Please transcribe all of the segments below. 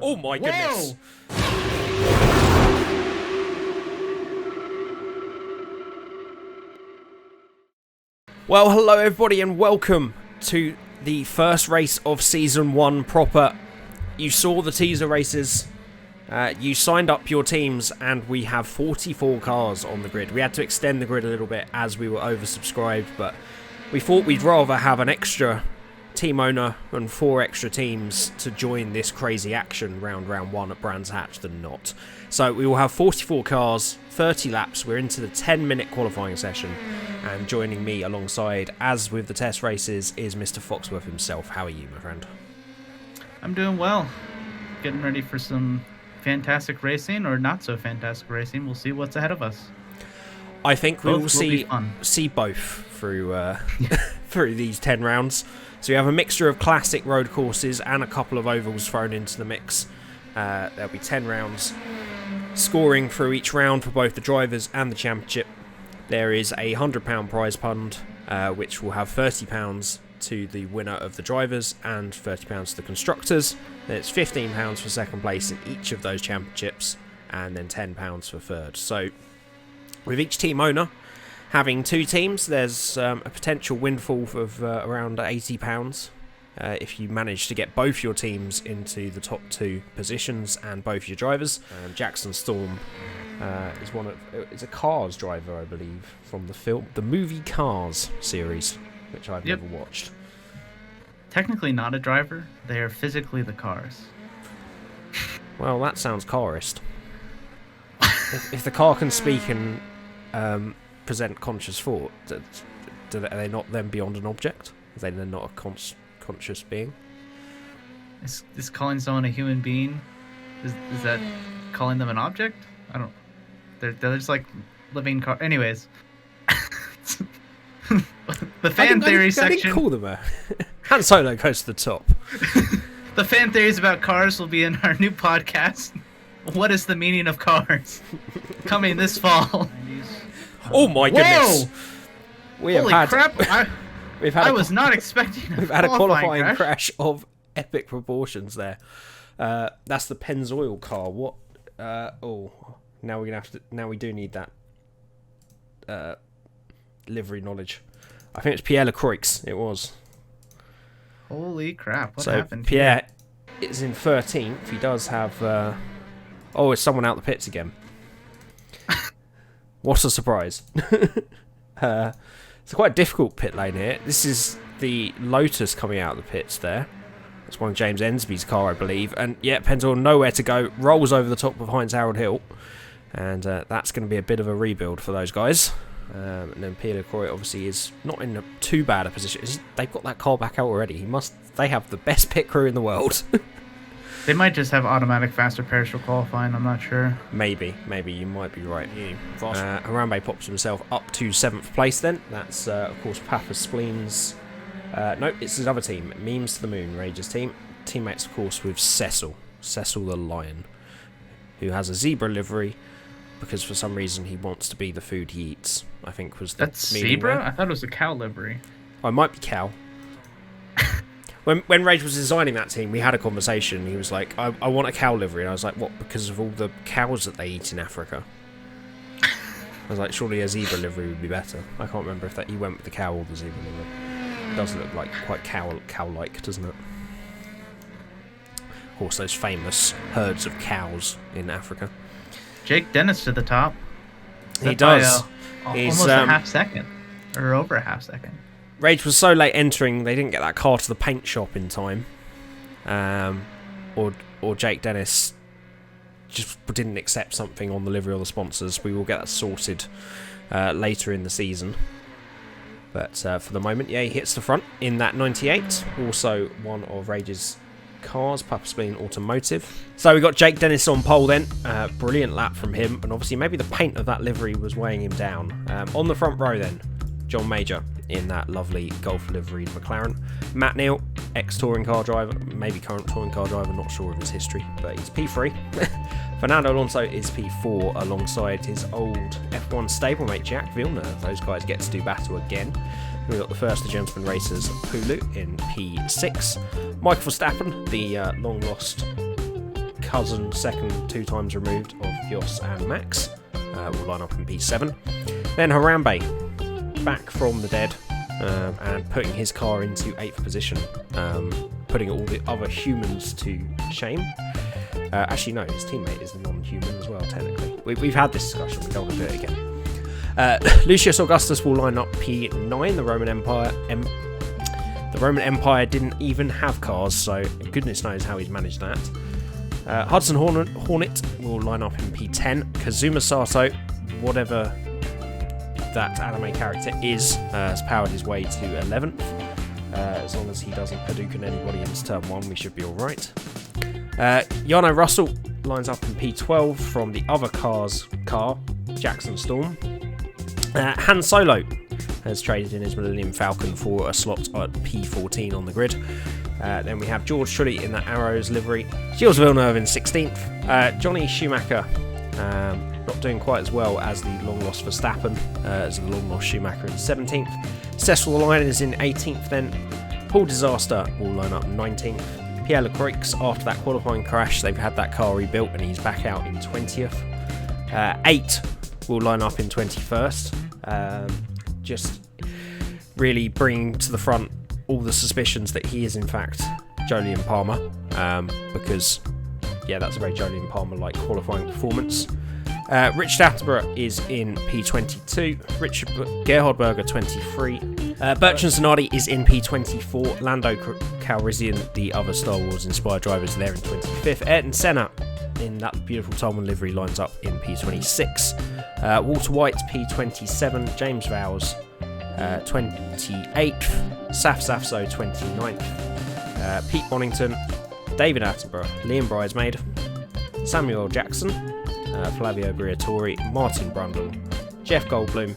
Oh my goodness. Well, hello everybody and welcome to the first race of Season 1 proper. You saw the teaser races, you signed up your teams, and we have 44 cars on the grid. We had to extend the grid a little bit as we were oversubscribed, but we thought we'd rather have an extra team owner and 4 extra teams to join this crazy action round 1 at Brands Hatch than not. So we will have 44 cars, 30 laps. We're into the 10-minute qualifying session, and joining me alongside, as with the test races, is Mr. Foxworth himself. How are you, my friend? I'm doing well. Getting ready for some fantastic racing or not so fantastic racing. We'll see what's ahead of us. I think we will see both through through these 10 rounds. So we have a mixture of classic road courses and a couple of ovals thrown into the mix. There'll be 10 rounds, scoring through each round for both the drivers and the championship. There is a £100 prize fund, which will have £30 to the winner of the drivers and £30 to the constructors. Then it's £15 for second place in each of those championships, and then £10 for third. So with each team owner having 2 teams, there's a potential windfall of around £80 if you manage to get both your teams into the top 2 positions and both your drivers. Jackson Storm is a Cars driver, I believe, from the movie Cars series, which I've never watched. Technically not a driver, they are physically the cars. Well, that sounds carist. if the car can speak and present conscious thought, are they not then beyond an object? Are they then not a conscious being? Is calling someone a human being, is that calling them an object? I don't. They're just like living car. Anyways, the fan theory section. I didn't call them a. Han Solo goes to the top. The fan theories about cars will be in our new podcast. What is the meaning of cars? Coming this fall. Oh my goodness! Holy crap! I was not expecting. We've had a qualifying crash of epic proportions there. That's the Pennzoil car. What? Now we're gonna have to. Now we do need that livery knowledge. I think it's Pierre Lecroix. It was. Holy crap! What so happened? Pierre is in 13th. He does have. It's someone out the pits again. What a surprise! It's quite a difficult pit lane here. This is the Lotus coming out of the pits there. That's one of James Ensby's car, I believe. And yeah, Pennzoil nowhere to go. Rolls over the top of Heinz Harold Hill. And that's going to be a bit of a rebuild for those guys. And then Pierre Lecroix obviously is not in too bad a position. They've got that car back out already. They have the best pit crew in the world. They might just have automatic faster pairs for qualifying, I'm not sure. Maybe, you might be right. Harambe pops himself up to 7th place then. That's, of course, Papa Spleen's... no, it's his other team, Memes to the Moon, Rage's team. Teammates, of course, with Cecil the Lion, who has a zebra livery, because for some reason he wants to be the food he eats, I think was the That's meaning zebra? there. I thought it was a cow livery. Oh, it might be cow. When Rage was designing that team, we had a conversation. He was like, I want a cow livery. And I was like, what? Because of all the cows that they eat in Africa? I was like, surely a zebra livery would be better. I can't remember if he went with the cow or the zebra livery. It does look like quite cow-like, doesn't it? Of course, those famous herds of cows in Africa. Jake Dennis to the top. He does. He's almost a half second. Or over a half second. Rage was so late entering, they didn't get that car to the paint shop in time. Or Jake Dennis just didn't accept something on the livery or the sponsors. We will get that sorted later in the season. But for the moment, yeah, he hits the front in that 98. Also one of Rage's cars, Papa Spleen Automotive. So we got Jake Dennis on pole then. Brilliant lap from him. And obviously maybe the paint of that livery was weighing him down. On the front row then, John Major in that lovely Golf liveried McLaren. Matt Neal, ex-touring car driver, maybe current touring car driver, not sure of his history, but he's P3. Fernando Alonso is P4 alongside his old F1 stablemate Jack Villeneuve. Those guys get to do battle again. We've got the first of Gentleman Racers, Pulu, in P6. Michael Verstappen, the long-lost cousin, second, 2 times removed of Jos and Max, will line up in P7. Then Harambe, back from the dead, and putting his car into 8th position, putting all the other humans to shame. Actually, no, his teammate is non-human as well, technically. We've had this discussion, we don't want to do it again. Lucius Augustus will line up P9, the Roman Empire. The Roman Empire didn't even have cars, so goodness knows how he's managed that. Hudson Hornet will line up in P10. Kazuma Sato, whatever that anime character is, has powered his way to 11th. As long as he doesn't Hadouken anybody into turn 1, we should be alright. Yano Russell lines up in P12 from the other car, Jackson Storm. Han Solo has traded in his Millennium Falcon for a slot at P14 on the grid. Then we have George Trulli in the Arrows livery. Gilles Villeneuve in 16th. Johnny Schumacher not doing quite as well as the long-lost Verstappen, as the long-lost Schumacher in 17th. Cecil Lyon is in 18th then. Paul Disaster will line up 19th. Pierre Leclerc, after that qualifying crash, they've had that car rebuilt and he's back out in 20th. 8 will line up in 21st. Just really bringing to the front all the suspicions that he is in fact Jolyon Palmer, because yeah, that's a very Jolyon Palmer-like qualifying performance. Richard Attenborough is in P22, Gerhard Berger 23, Bertrand Zanardi is in P24, Lando Calrissian, the other Star Wars inspired driver, is there in 25th, Ayrton Senna in that beautiful Tolman livery lines up in P26, Walter White P27, James Vowles 28th, Saf Safso 29th, Pete Bonington, David Attenborough, Liam Bridesmaid, Samuel Jackson, Flavio Briatore, Martin Brundle, Jeff Goldblum,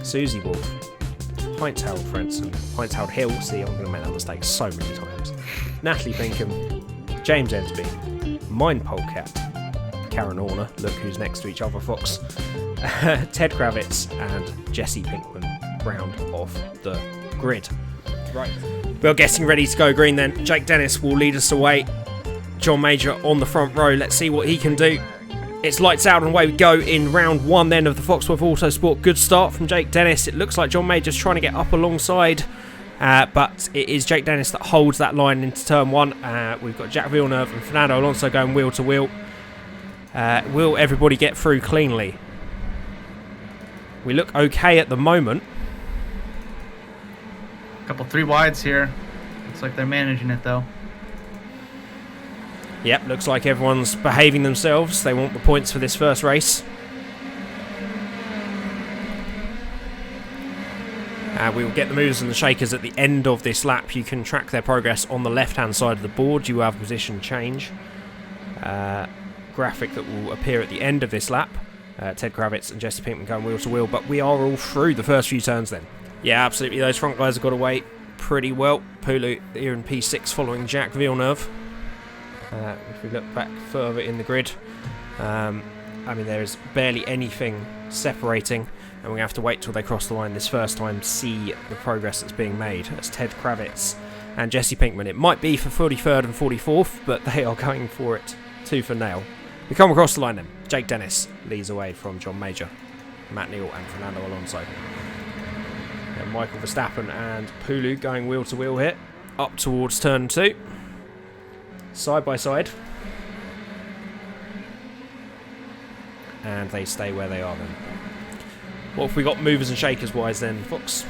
Susie Wolf, Heinz-Harold Frentzen, Heinz-Harold Hill, see, I'm going to make that mistake so many times, Natalie Pinkham, James Ensby, Mine Polecat, Karen Horner, look who's next to each other, Fox, Ted Kravitz, and Jesse Pinkman round off the grid. Right, we're getting ready to go green then. Jake Dennis will lead us away. John Major on the front row. Let's see what he can do. It's lights out and away we go in round 1 then of the Foxworth Autosport. Good start from Jake Dennis. It looks like John Major's trying to get up alongside, but it is Jake Dennis that holds that line into turn 1. We've got Jack Villeneuve and Fernando Alonso going wheel to wheel. Will everybody get through cleanly? We look okay at the moment. Couple 3 wides here. Looks like they're managing it though. Yep, looks like everyone's behaving themselves. They want the points for this first race. We will get the movers and the shakers at the end of this lap. You can track their progress on the left-hand side of the board. You have a position change graphic that will appear at the end of this lap. Ted Kravitz and Jesse Pinkman going wheel to wheel, but we are all through the first few turns then. Yeah, absolutely. Those front guys have got away pretty well. Pulu here in P6 following Jack Villeneuve. If we look back further in the grid, I mean, there is barely anything separating, and we're going to have to wait till they cross the line this first time to see the progress that's being made. That's Ted Kravitz and Jesse Pinkman. It might be for 43rd and 44th, but they are going for it tooth and nail. We come across the line then. Jake Dennis leads away from John Major, Matt Neal and Fernando Alonso. And Michael Verstappen and Pulu going wheel to wheel here, up towards turn 2. Side by side, and they stay where they are then. What have we got movers and shakers wise then, Fox?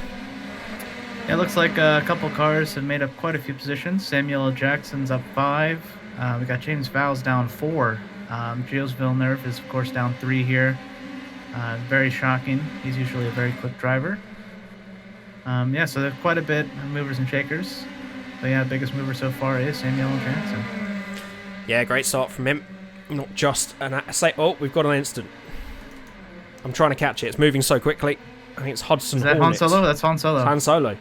Yeah, it looks like a couple cars have made up quite a few positions. Samuel L. Jackson's up 5. We got James Vowles down 4. Gilles Villeneuve is of course down 3 here. Very shocking. He's usually a very quick driver. Yeah, so there's quite a bit of movers and shakers. But yeah, the biggest mover so far is Samuel L. Jackson. Yeah, great start from him. Not just an... Oh, we've got an instant. I'm trying to catch it. It's moving so quickly. I think it's Hudson Hornet. Is that Han Solo? That's Han Solo. Han Solo.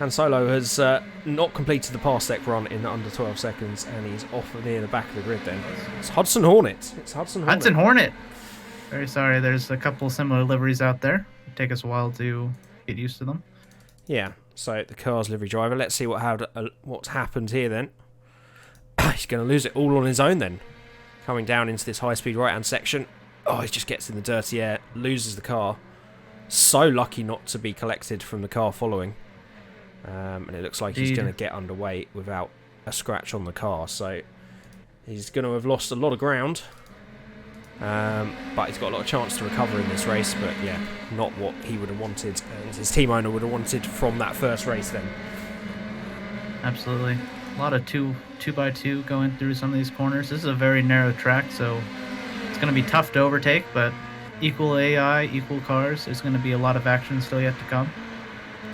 Han Solo has not completed the pass deck run in under 12 seconds, and he's off near the back of the grid then. It's Hudson Hornet. It's Hudson Hornet. Hudson Hornet. Very sorry. There's a couple similar liveries out there. It'll take us a while to get used to them. Yeah. So the car's livery driver. Let's see what's happened here then. He's going to lose it all on his own then. coming down into this high-speed right-hand section. Oh, he just gets in the dirty air, loses the car. So lucky not to be collected from the car following. And it looks like he's going to get underway without a scratch on the car. So he's going to have lost a lot of ground. But he's got a lot of chance to recover in this race. But yeah, not what he would have wanted and his team owner would have wanted from that first race then. Absolutely. A lot of 2x2 going through some of these corners. This is a very narrow track, so it's going to be tough to overtake, but equal AI, equal cars. There's going to be a lot of action still yet to come.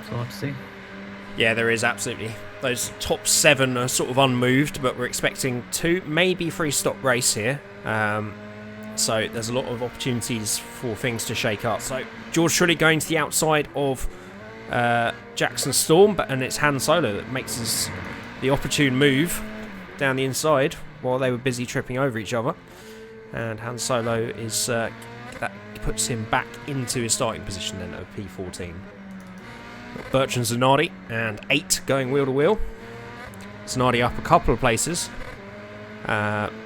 So let's see. Yeah, there is absolutely. Those top 7 are sort of unmoved, but we're expecting 2, maybe 3 stop race here. So there's a lot of opportunities for things to shake up. So George Trulli going to the outside of Jackson Storm, and it's Han Solo that makes the opportune move down the inside while they were busy tripping over each other. And Han Solo is that puts him back into his starting position then at P14. Bertrand Zanardi and 8 going wheel to wheel. Zanardi up a couple of places.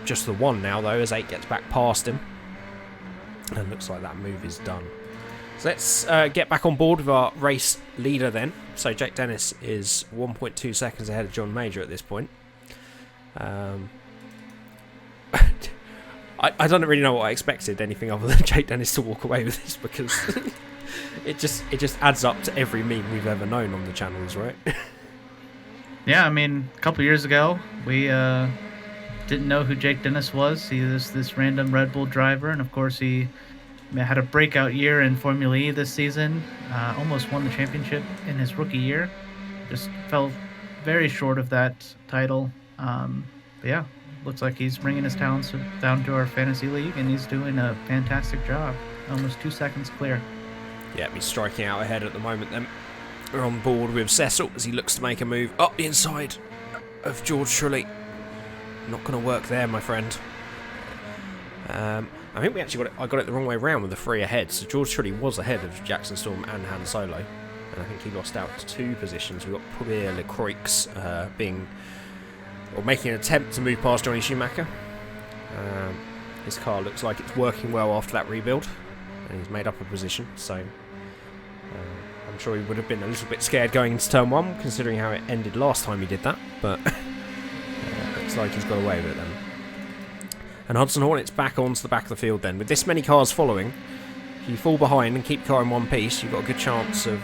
Just the 1 now though, as 8 gets back past him. And looks like that move is done. So let's get back on board with our race leader then. So Jake Dennis is 1.2 seconds ahead of John Major at this point. I don't really know what I expected, anything other than Jake Dennis to walk away with this, because it just adds up to every meme we've ever known on the channels, right? Yeah, I mean, a couple years ago, we didn't know who Jake Dennis was. He was this random Red Bull driver, and of course he had a breakout year in Formula E this season. Almost won the championship in his rookie year. Just fell very short of that title. But yeah, looks like he's bringing his talents down to our fantasy league, and he's doing a fantastic job. Almost 2 seconds clear. Yeah, he's striking out ahead at the moment then. We're on board with Cecil as he looks to make a move up the inside of George Trulli. Not going to work there, my friend. I think I got it the wrong way around with the 3 ahead. So George Trulli was ahead of Jackson Storm and Han Solo. And I think he lost out to 2 positions. We've got Pierre Lecroix making an attempt to move past Johnny Schumacher. His car looks like it's working well after that rebuild. And he's made up a position. So I'm sure he would have been a little bit scared going into turn 1, considering how it ended last time he did that. But looks like he's got away with it then. And Hudson Hornet's back onto the back of the field then. With this many cars following, if you fall behind and keep car in one piece, you've got a good chance of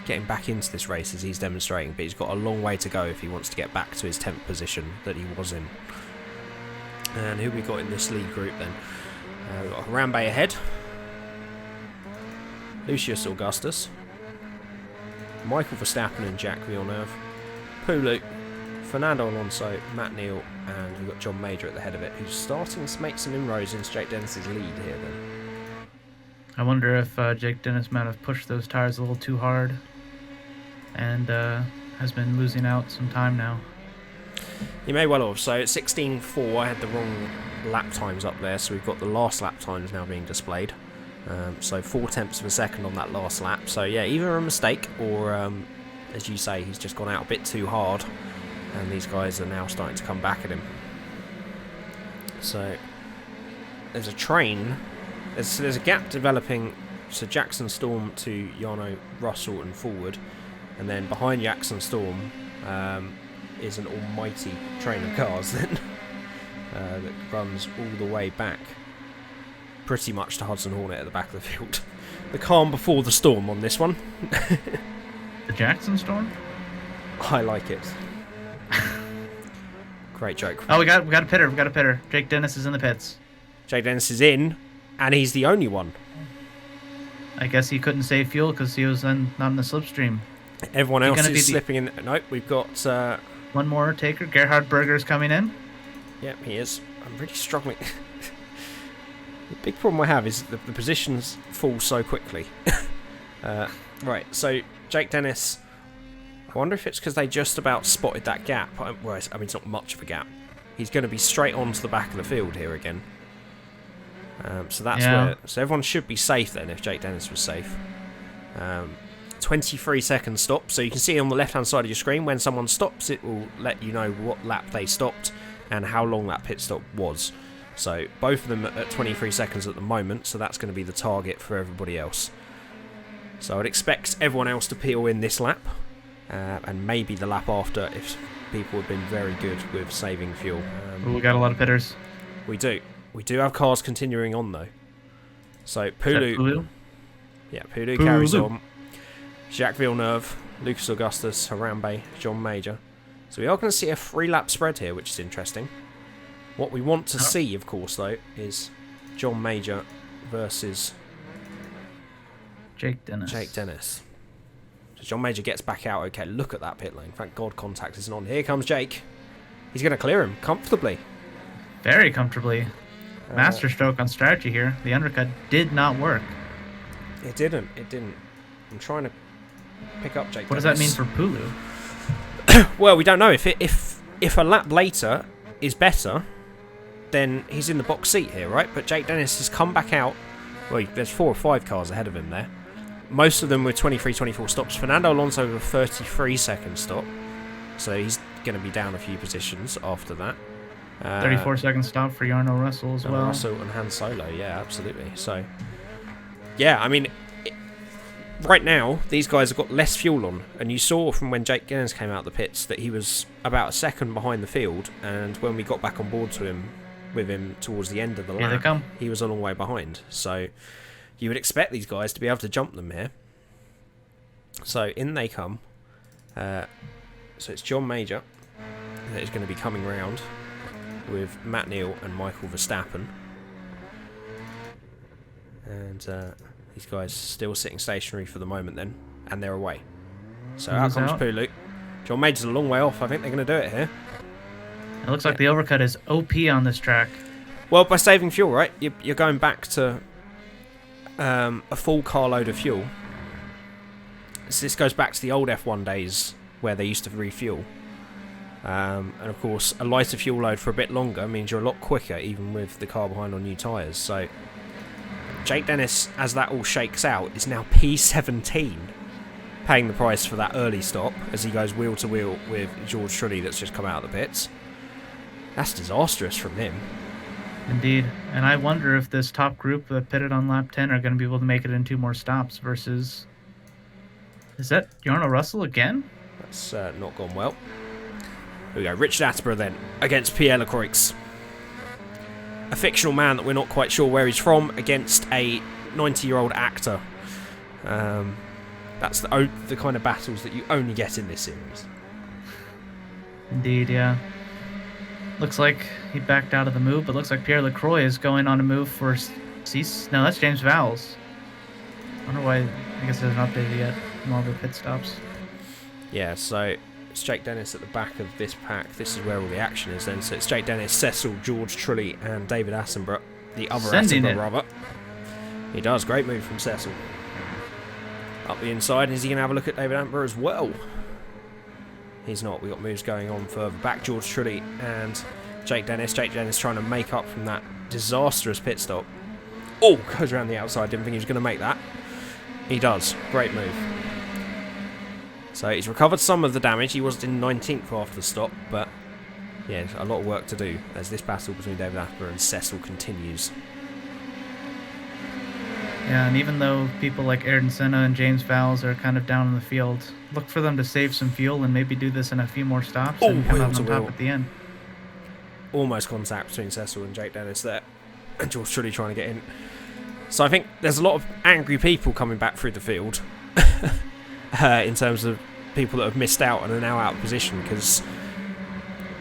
getting back into this race, as he's demonstrating. But he's got a long way to go if he wants to get back to his 10th position that he was in. And who we got in this lead group then? We've got Harambe ahead. Lucius Augustus. Michael Verstappen and Jack Villeneuve. Pulu. Fernando Alonso, Matt Neal, and we've got John Major at the head of it, who's starting to make some inroads into Jake Dennis's lead here then. I wonder if Jake Dennis might have pushed those tires a little too hard and has been losing out some time now. He may well have. So at 16.4, I had the wrong lap times up there, so we've got the last lap times now being displayed. So 0.4 of a second on that last lap. So yeah, either a mistake or, as you say, he's just gone out a bit too hard. And these guys are now starting to come back at him. So there's a train. There's a gap developing. So Jackson Storm to Jarno Russell and forward, and then behind Jackson Storm is an almighty train of cars then that runs all the way back, pretty much to Hudson Hornet at the back of the field. The calm before the storm on this one. The Jackson Storm? I like it. Great joke. Oh, we got a pitter. We got a pitter. Jake Dennis is in the pits. Jake Dennis is in, and he's the only one. I guess he couldn't save fuel because he was not in the slipstream. Everyone else is slipping in. Nope, we've got... one more taker. Gerhard Berger's coming in. Yep, he is. I'm really struggling. The big problem I have is the positions fall so quickly. Right, so Jake Dennis... I wonder if it's because they just about spotted that gap. Well, I mean, it's not much of a gap. He's going to be straight onto the back of the field here again. So that's where... So everyone should be safe then if Jake Dennis was safe. 23 second stop. So you can see on the left-hand side of your screen, when someone stops, it will let you know what lap they stopped and how long that pit stop was. So both of them at 23 seconds at the moment, so that's going to be the target for everybody else. So I'd expect everyone else to peel in this lap, and maybe the lap after if people have been very good with saving fuel. We got a lot of pitters. We do. We do have cars continuing on though. So Pulu? Yeah, Pulu carries on. Jacques Villeneuve, Lucas Augustus, Harambe, John Major. So we are going to see a 3-lap spread here, which is interesting. What we want to see, of course, though, is John Major versus Jake Dennis. So John Major gets back out. Okay, look at that pit lane. Thank God contact isn't on. Here comes Jake. He's going to clear him comfortably. Very comfortably. Master stroke on strategy here. The undercut did not work. It didn't. I'm trying to pick up Jake What Dennis. does that mean for Pulu? Well, we don't know. If a lap later is better, then he's in the box seat here, right? But Jake Dennis has come back out. Well, there's 4 or 5 cars ahead of him there. Most of them with 23, 24 stops. Fernando Alonso with a 33-second stop. So he's going to be down a few positions after that. 34-second stop for Jarno Russell as well. Russell and Han Solo, yeah, absolutely. So, yeah, I mean, right now, these guys have got less fuel on. And you saw from when Jake Dennis came out of the pits that he was about a second behind the field. And when we got back on board with him towards the end of the lap, he was a long way behind. So you would expect these guys to be able to jump them here. So in they come. So it's John Major that is going to be coming round with Matt Neal and Michael Verstappen. And these guys still sitting stationary for the moment then. And they're away. So out comes Pulu. John Major's a long way off. I think they're going to do it here. It looks like the overcut is OP on this track. Well, by saving fuel, right? You're going back to a full carload of fuel. So this goes back to the old F1 days where they used to refuel. And of course, a lighter fuel load for a bit longer means you're a lot quicker, even with the car behind on new tyres. So Jake Dennis, as that all shakes out, is now P17, paying the price for that early stop as he goes wheel to wheel with George Trulli that's just come out of the pits. That's disastrous from him. Indeed. And I wonder if this top group that pitted on lap 10 are going to be able to make it in 2 more stops versus... Is that Jarno Russell again? That's not gone well. Here we go. Richard Attenborough then against Pierre Lecroix. A fictional man that we're not quite sure where he's from against a 90-year-old actor. That's the kind of battles that you only get in this series. Indeed, yeah. Looks like he backed out of the move, but looks like Pierre Lecroix is going on a move for Cease. No, that's James Vowles. I wonder why. I guess it hasn't updated yet from all the pit stops. Yeah, so it's Jake Dennis at the back of this pack. This is where all the action is then. So it's Jake Dennis, Cecil, George Trulli, and David Attenborough. The other Attenborough, rather. He does. Great move from Cecil. Up the inside. Is he going to have a look at David Attenborough as well? He's not. We've got moves going on further back. George Trulli and Jake Dennis. Jake Dennis trying to make up from that disastrous pit stop. Oh, goes around the outside. Didn't think he was going to make that. He does. Great move. So he's recovered some of the damage. He was in 19th after the stop, but yeah, a lot of work to do as this battle between David Attenborough and Cecil continues. Yeah, and even though people like Ayrton Senna and James Vowles are kind of down in the field, look for them to save some fuel and maybe do this in a few more stops and come out on top at the end. Almost contact between Cecil and Jake Dennis there. And George Trulli trying to get in. So I think there's a lot of angry people coming back through the field in terms of people that have missed out and are now out of position because,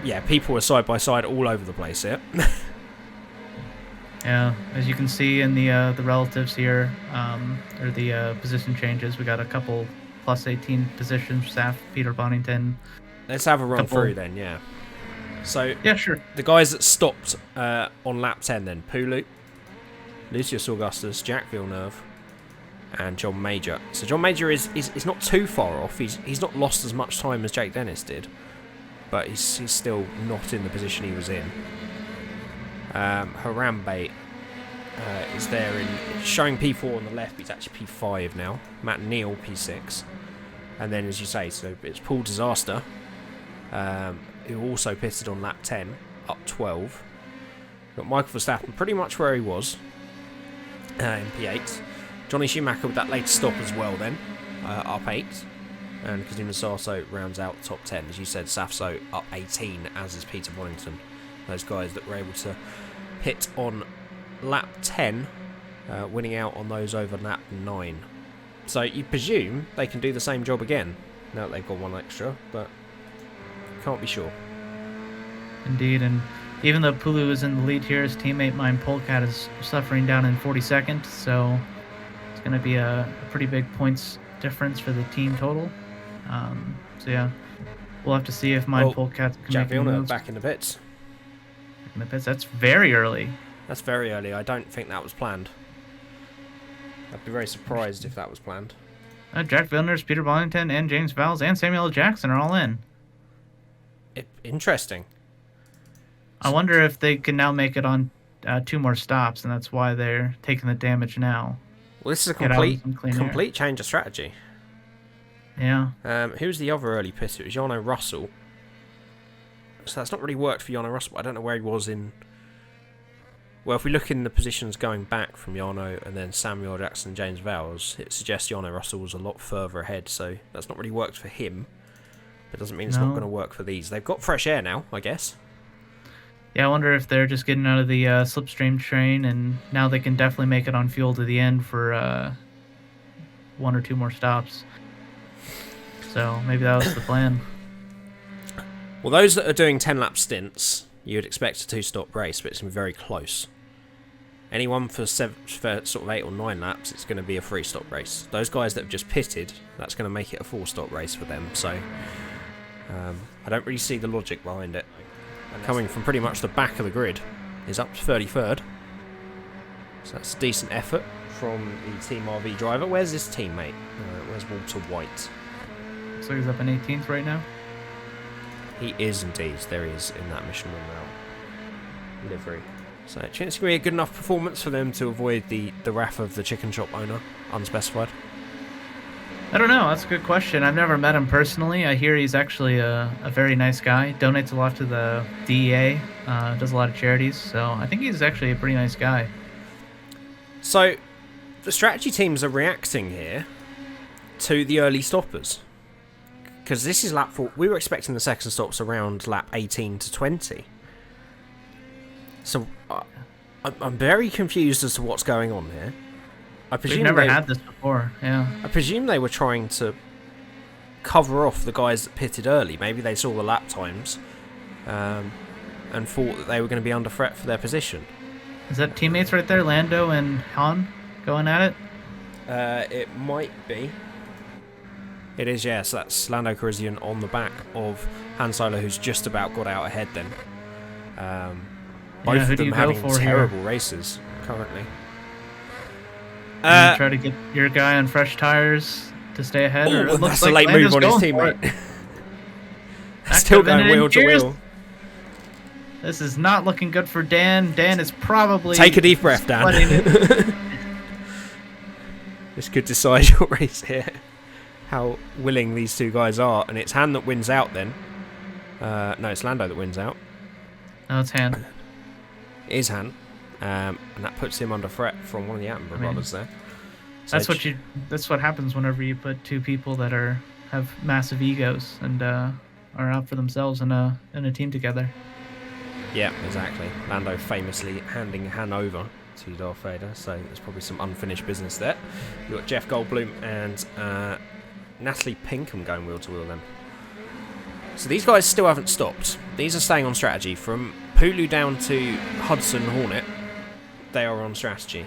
yeah, people are side by side all over the place here. Yeah, as you can see in the relatives here, or the position changes, we got a couple plus 18 positions, Saf, Peter Bonington. Let's have a run through then, yeah. So, yeah, sure. The guys that stopped on lap 10 then, Pulu, Lucius Augustus, Jacques Villeneuve, and John Major. So John Major is not too far off. He's not lost as much time as Jake Dennis did, but he's still not in the position he was in. Harambe is there in showing P4 on the left, but he's actually P5 now. Matt Neal P6, and then as you say, so it's Paul Disaster, who also pitted on lap 10, up 12. Got Michael Verstappen pretty much where he was in P8. Johnny Schumacher with that late stop as well then, up 8. And Kazuma Sasso rounds out the top 10. As you said, Safso up 18, as is Peter Bonington. Those guys that were able to hit on lap 10, winning out on those over lap 9. So you presume they can do the same job again, now that they've got one extra, but can't be sure. Indeed, and even though Pulu is in the lead here, his teammate Mine Polecat is suffering down in 42nd, so it's going to be a pretty big points difference for the team total. So yeah, we'll have to see if Mine Polecat can Jack make moves. back in the pits. In the pits, that's very early. That's very early. I don't think that was planned. I'd be very surprised if that was planned. Jack Villeneuve, Peter Bonington, and James Vowles, and Samuel L. Jackson are all in. Interesting. I wonder if they can now make it on 2 more stops, and that's why they're taking the damage now. Well, this is a complete change of strategy. Yeah. Who was the other early pit? It was Jarno Russell. So that's not really worked for Jarno Russell. I don't know where he was in... Well, if we look in the positions going back from Jarno and then Samuel Jackson, James Vowles, it suggests Jarno Russell was a lot further ahead, so that's not really worked for him. But it doesn't mean it's not going to work for these. They've got fresh air now, I guess. Yeah, I wonder if they're just getting out of the slipstream train, and now they can definitely make it on fuel to the end for 1 or 2 more stops. So maybe that was the plan. Well, those that are doing 10-lap stints, you'd expect a 2-stop race, but it's going to be very close. Anyone for sort of 8 or 9 laps, it's going to be a 3-stop race. Those guys that have just pitted, that's going to make it a 4-stop race for them. So I don't really see the logic behind it. Coming from pretty much the back of the grid, is up to 33rd. So that's a decent effort from the Team RV driver. Where's his teammate? Where's Walter White? So he's up in 18th right now? He is indeed. There he is in that Mission Royale livery. So it's going to be a good enough performance for them to avoid the wrath of the chicken shop owner, unspecified. I don't know. That's a good question. I've never met him personally. I hear he's actually a very nice guy. Donates a lot to the DEA. Does a lot of charities. So I think he's actually a pretty nice guy. So the strategy teams are reacting here to the early stoppers. Because this is lap 4. We were expecting the second stops around lap 18 to 20. So I'm very confused as to what's going on here. We've never had this before, yeah. I presume they were trying to cover off the guys that pitted early. Maybe they saw the lap times and thought that they were going to be under threat for their position. Is that teammates right there, Lando and Han, going at it? It might be. It is, yes. That's Lando Calrissian on the back of Han Solo, who's just about got out ahead then. Both of them having terrible races currently. You try to get your guy on fresh tires to stay ahead. Or it looks that's a late move on his teammate. Still going wheel to wheel. This is not looking good for Dan. Dan is probably... Take a deep breath, Dan. This could decide your race here. How willing these two guys are. And it's Han that wins out then. No, it's Lando that wins out. No, it's Han. It is Han. And that puts him under threat from one of the Attenborough brothers there. So that's what happens whenever you put two people that have massive egos and are out for themselves in a team together. Yeah, exactly. Lando famously handing Han over to Darth Vader, so there's probably some unfinished business there. You've got Jeff Goldblum and Natalie Pinkham going wheel to wheel then. So these guys still haven't stopped. These are staying on strategy. From Pulu down to Hudson Hornet, they are on strategy.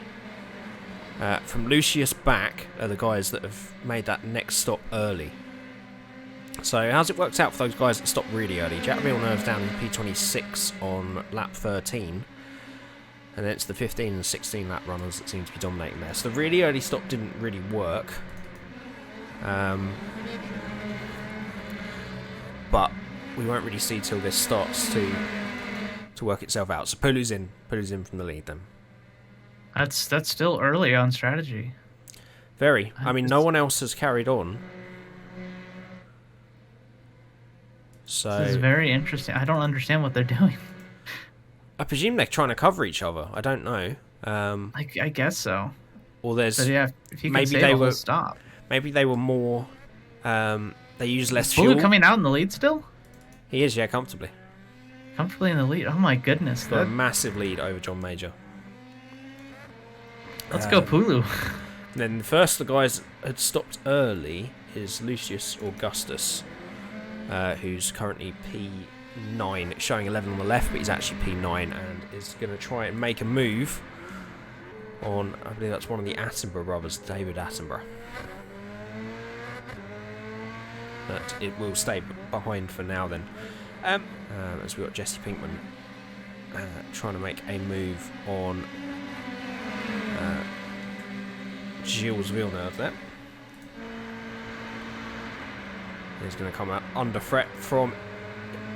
From Lucius back are the guys that have made that next stop early. So how's it worked out for those guys that stopped really early? Jack Villeneuve's down in P26 on lap 13. And then it's the 15 and 16 lap runners that seem to be dominating there. So the really early stop didn't really work. But we won't really see till this starts to work itself out. So Pulu's in from the lead then. That's still early on strategy. Very. I mean, no one else has carried on. So this is very interesting. I don't understand what they're doing. I presume they're trying to cover each other. I don't know. I guess so. Or there's But yeah, if you can maybe save they a were whole stop. maybe they were more. They use less Bulu fuel. coming out in the lead still? He is, yeah, comfortably. Comfortably in the lead. Oh my goodness. Got a massive lead over John Major. Let's go Pulu. Then the first the guys had stopped early is Lucius Augustus, who's currently P9. It's showing 11 on the left, but he's actually P9 and is going to try and make a move on, I believe that's one of the Attenborough brothers, David Attenborough. But it will stay behind for now then. As we've got Jesse Pinkman trying to make a move on Gilles Villeneuve there. He's going to come out under threat from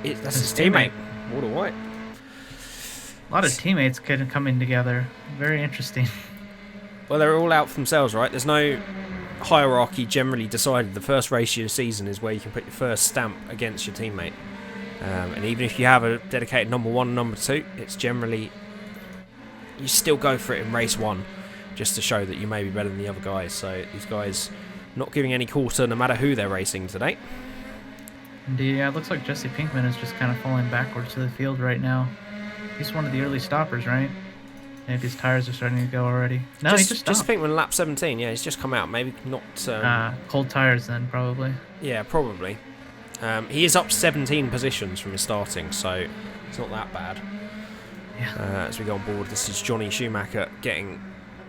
that's his teammate, Walter White. A lot of teammates coming together. Very interesting. Well, they're all out for themselves, right? There's no hierarchy generally decided. The first race of your season is where you can put your first stamp against your teammate. And even if you have a dedicated number 1 and number 2, it's generally you still go for it in race 1 just to show that you may be better than the other guys. So these guys not giving any quarter no matter who they're racing today. Indeed, yeah, it looks like Jesse Pinkman is just kind of falling backwards to the field right now. He's one of the early stoppers, right? Maybe his tires are starting to go already. No, he just stopped. Just Pinkman lap 17, yeah, he's just come out. Maybe not... cold tires then, probably. Yeah, probably. He is up 17 positions from his starting, so it's not that bad. Yeah. As we go on board, this is Johnny Schumacher getting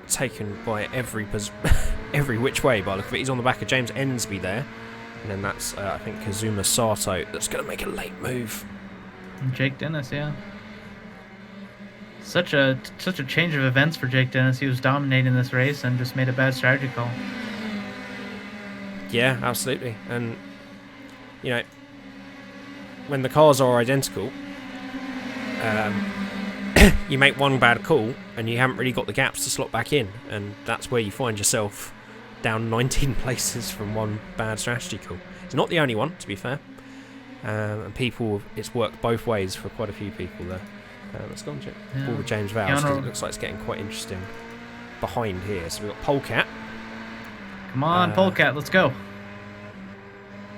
taken by every which way by the look of it. He's on the back of James Ensby there. And then that's, I think, Kazuma Sato that's going to make a late move. And Jake Dennis, yeah. Such a change of events for Jake Dennis. He was dominating this race and just made a bad strategy call. Yeah, absolutely. And, you know, when the cars are identical, you make one bad call and you haven't really got the gaps to slot back in. And that's where you find yourself down 19 places from one bad strategy call. It's not the only one, to be fair. And it's worked both ways for quite a few people there. Let's go and check ball with James Vowles, because it looks like it's getting quite interesting behind here. So we've got Polecat. Come on, Polecat, let's go.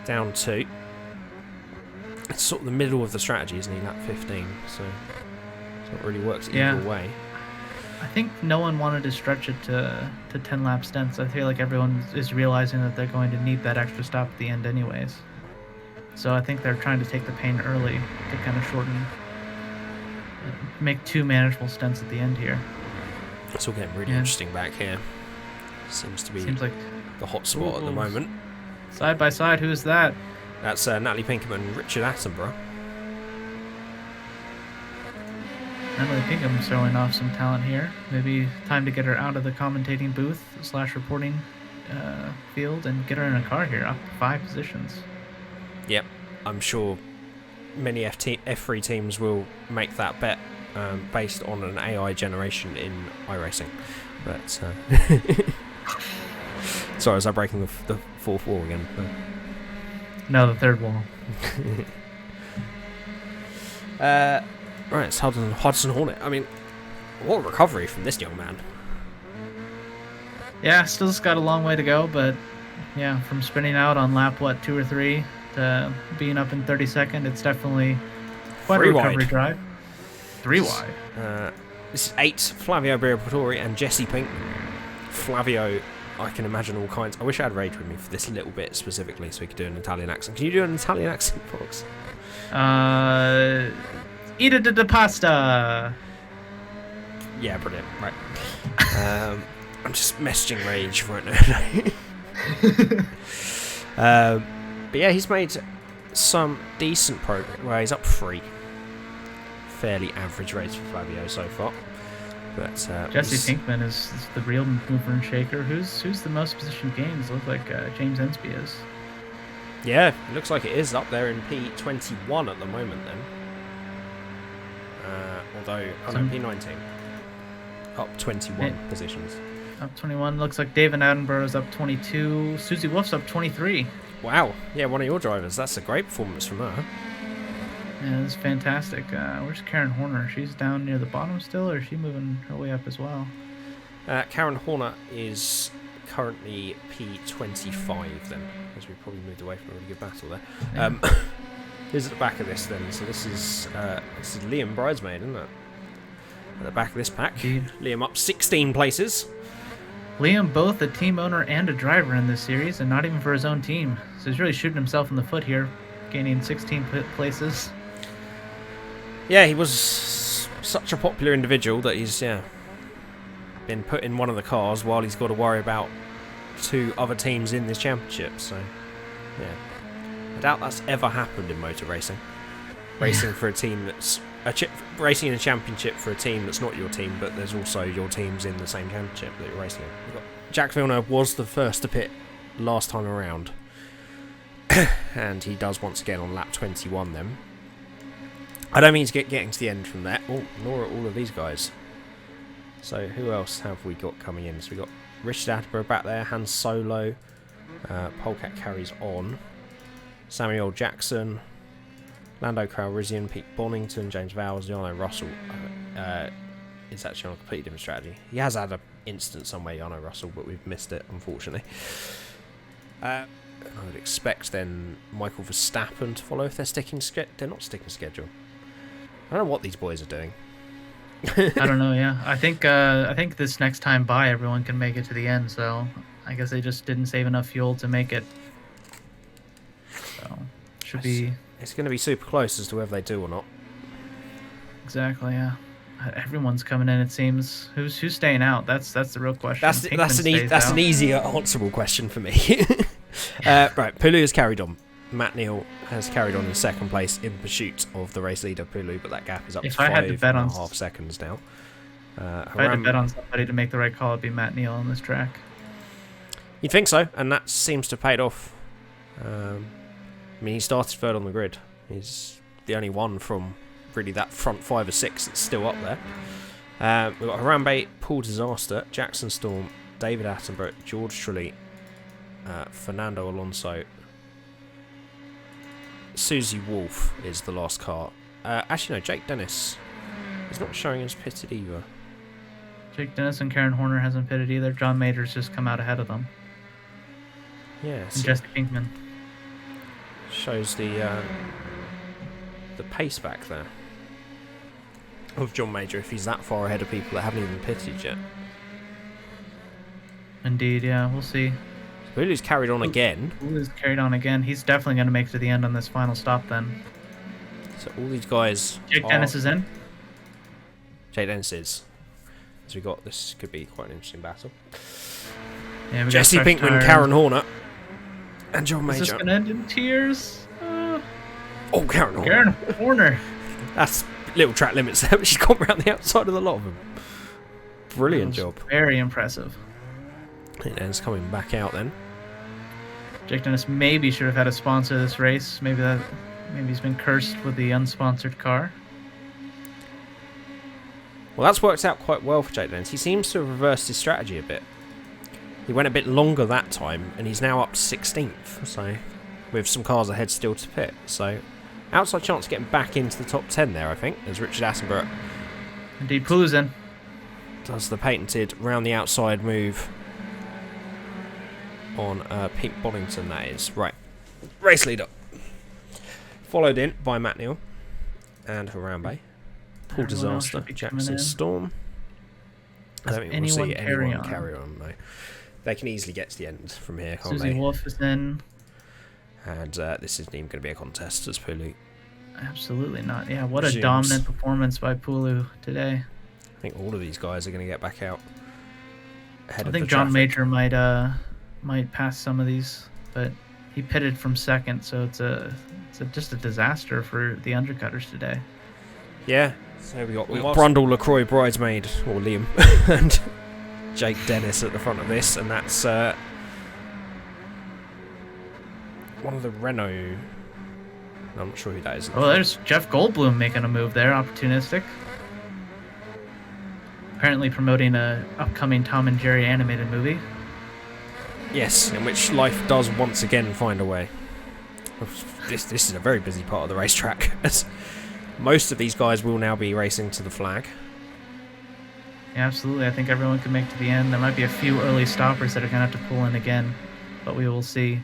Down 2. It's sort of the middle of the strategy, isn't he? Lap 15, so it's not really works either way. I think no one wanted to stretch it to 10 lap stints. I feel like everyone is realizing that they're going to need that extra stop at the end anyways. So I think they're trying to take the pain early to kind of shorten, make 2 manageable stints at the end here. It's all getting really interesting back here. Seems to be like the hot spot at the moment. Side by side, who's that? That's Natalie Pinkham and Richard Attenborough. Natalie Pinkham's throwing off some talent here. Maybe time to get her out of the commentating booth / reporting field and get her in a car here, up 5 positions. Yep, I'm sure many F3 teams will make that bet based on an AI generation in iRacing. But sorry, was I breaking the fourth wall again? No, the third wall. Right, it's Hudson Hornet. I mean, what a recovery from this young man. Yeah, still got a long way to go, but yeah, from spinning out on lap, 2 or 3 to being up in 32nd, it's definitely quite a recovery drive. 3 wide. This is 8, Flavio Briatore and Jesse Pink. Flavio, I can imagine all kinds. I wish I had Rage with me for this little bit specifically so we could do an Italian accent. Can you do an Italian accent, Fox? Eat it the pasta. Yeah, brilliant. Right. I'm just messaging Rage right now. But yeah, he's made some decent progress. Well, he's up 3. Fairly average race for Flavio so far. But Jesse Pinkman is the real mover and shaker. Who's the most position gains? Look like James Ensby is. Yeah, it looks like it is up there in P21 at the moment then. Although, P19. Up 21 positions. Up 21. Looks like David Attenborough's up 22. Susie Wolf's up 23. Wow. Yeah, one of your drivers. That's a great performance from her. Yeah, this is fantastic. Where's Karen Horner? She's down near the bottom still, or is she moving her way up as well? Karen Horner is currently P25 then, as we probably moved away from a really good battle there. Yeah. Here's at the back of this then. So this is Liam Bridesmaid, isn't it? At the back of this pack. Indeed. Liam up 16 places. Liam, both a team owner and a driver in this series, and not even for his own team. So he's really shooting himself in the foot here, gaining 16 places. Yeah, he was such a popular individual that he's been put in one of the cars while he's got to worry about 2 other teams in this championship. So, yeah. I doubt that's ever happened in motor racing. Racing for a team that's... racing in a championship for a team that's not your team, but there's also your teams in the same championship that you're racing in. Jack Villeneuve was the first to pit last time around. And he does once again on lap 21 then. I don't mean he's getting to the end from there. Oh, nor are all of these guys. So who else have we got coming in? So we've got Richard Attenborough back there, Han Solo, Polecat carries on, Samuel Jackson, Lando Calrissian, Pete Bonington, James Vowles, Jarno Russell. It's actually on a completely different strategy. He has had an instance somewhere, Jarno Russell, but we've missed it, unfortunately. I would expect then Michael Verstappen to follow if they're sticking they're not sticking schedule. I don't know what these boys are doing. I don't know. Yeah, I think this next time by, everyone can make it to the end. So I guess they just didn't save enough fuel to make it. So should be. It's going to be super close as to whether they do or not. Exactly. Yeah. Everyone's coming in. It seems. Who's staying out? That's the real question. That's an easier answerable question for me. Right, Pulu has carried on. Matt Neal has carried on in second place in pursuit of the race leader Pulu, but that gap is up to 5.5 seconds now. If I had to bet on somebody to make the right call, it'd be Matt Neal on this track. You'd think so, and that seems to have paid off. I mean, he started third on the grid. He's the only one from really that front 5 or 6 that's still up there. We've got Harambe, Paul Disaster, Jackson Storm, David Attenborough, George Trulli, Fernando Alonso, Susie Wolf is the last car. Actually, no, Jake Dennis is not showing as pitted either. Jake Dennis and Karen Horner hasn't pitted either. John Major's just come out ahead of them. Yeah, and Jesse Pinkman. Shows the pace back there of John Major if he's that far ahead of people that haven't even pitted yet. Indeed, yeah, we'll see. Hulu's carried on again. Hulu's carried on again. He's definitely going to make it to the end on this final stop then. So all these guys... Jake Dennis is in. Jake Dennis is. So we got... This could be quite an interesting battle. Yeah, we Jesse Pinkman, Karen Horner, and John Major. Is this going to end in tears? Oh, Karen Horner. Karen Horner. That's little track limits there, but she's gone around the outside of the lot of them. Brilliant job. Very impressive. Jake Dennis coming back out then. Jake Dennis maybe should have had a sponsor this race. Maybe he's been cursed with the unsponsored car. Well, that's worked out quite well for Jake Dennis. He seems to have reversed his strategy a bit. He went a bit longer that time, and he's now up to 16th. So, with some cars ahead still to pit. So, outside chance of getting back into the top 10 there, I think, as Richard Attenborough. Indeed, Pulu's in. Does the patented round the outside move on Pete Bonington, that is. Right. Race leader. Followed in by Matt Neal and Harambe. Paul Disaster, Jackson Storm. I don't think we'll see anyone carry on, though. They can easily get to the end from here, can't they? Susie Wolf is in. And this isn't even going to be a contest as Pulu. Absolutely not. Yeah, what a dominant performance by Pulu today. I think all of these guys are going to get back out ahead of the traffic. I think John Major might pass some of these, but he pitted from second, so it's just a disaster for the undercutters today. Yeah. So we got Brundle, LaCroix, Bridesmaid, or Liam, and Jake Dennis at the front of this, and that's one of the Renault. I'm not sure who that is. Oh, there's Jeff Goldblum making a move there, opportunistic. Apparently promoting a upcoming Tom and Jerry animated movie. Yes, in which life does once again find a way. This is a very busy part of the racetrack. Most of these guys will now be racing to the flag. Yeah, absolutely. I think everyone can make to the end. There might be a few early stoppers that are going to have to pull in again, but we will see.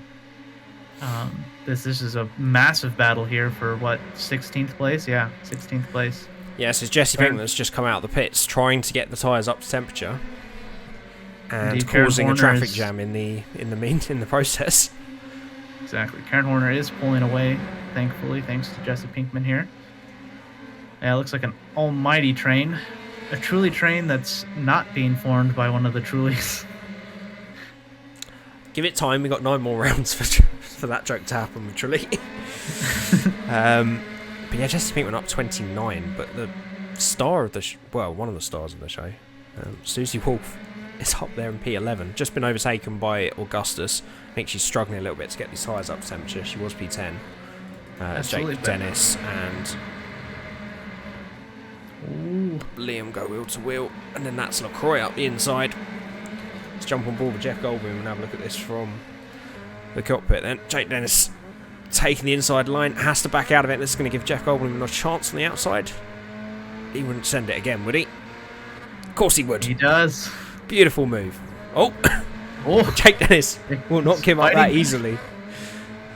This is a massive battle here for, what, 16th place? Yeah, 16th place. Yeah, so Jesse Pinkman's just come out of the pits trying to get the tyres up to temperature and Indeed, causing a traffic jam in the process. Exactly. Karen Horner is pulling away, thankfully, thanks to Jesse Pinkman here. Yeah, it looks like an almighty train. A Truly train that's not being formed by one of the Trulies. Give it time. We got 9 more rounds for that joke to happen with Truly. But yeah, Jesse Pinkman up 29. But the star of the one of the stars of the show, Susie Wolf, is up there in P11. Just been overtaken by Augustus. I think she's struggling a little bit to get these tyres up to temperature. She was P10. Jake Dennis and Liam go wheel to wheel, and then that's LaCroix up the inside. Let's jump on board with Jeff Goldblum and have a look at this from the cockpit then. Jake Dennis taking the inside line, has to back out of it. This is going to give Jeff Goldblum a chance on the outside. He wouldn't send it again, would he? Of course he would. He does. Beautiful move. Oh! Jake Dennis will not give up that easily.